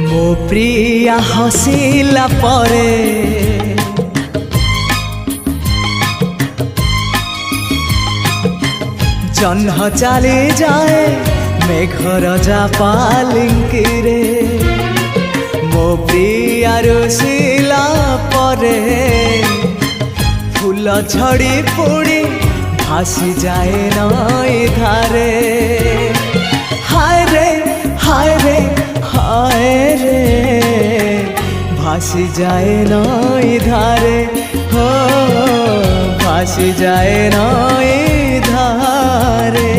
मो प्रिया हसिला परे जह्न चली जाए मेघर जापालिंकी रे मो प्रिया रुसिला परे फूल झड़ी पुड़ी भासी जाए नई धारे हाय रे हाय रे हाय रे भासी जाए नई धारे हो भासी जाए नई धारे।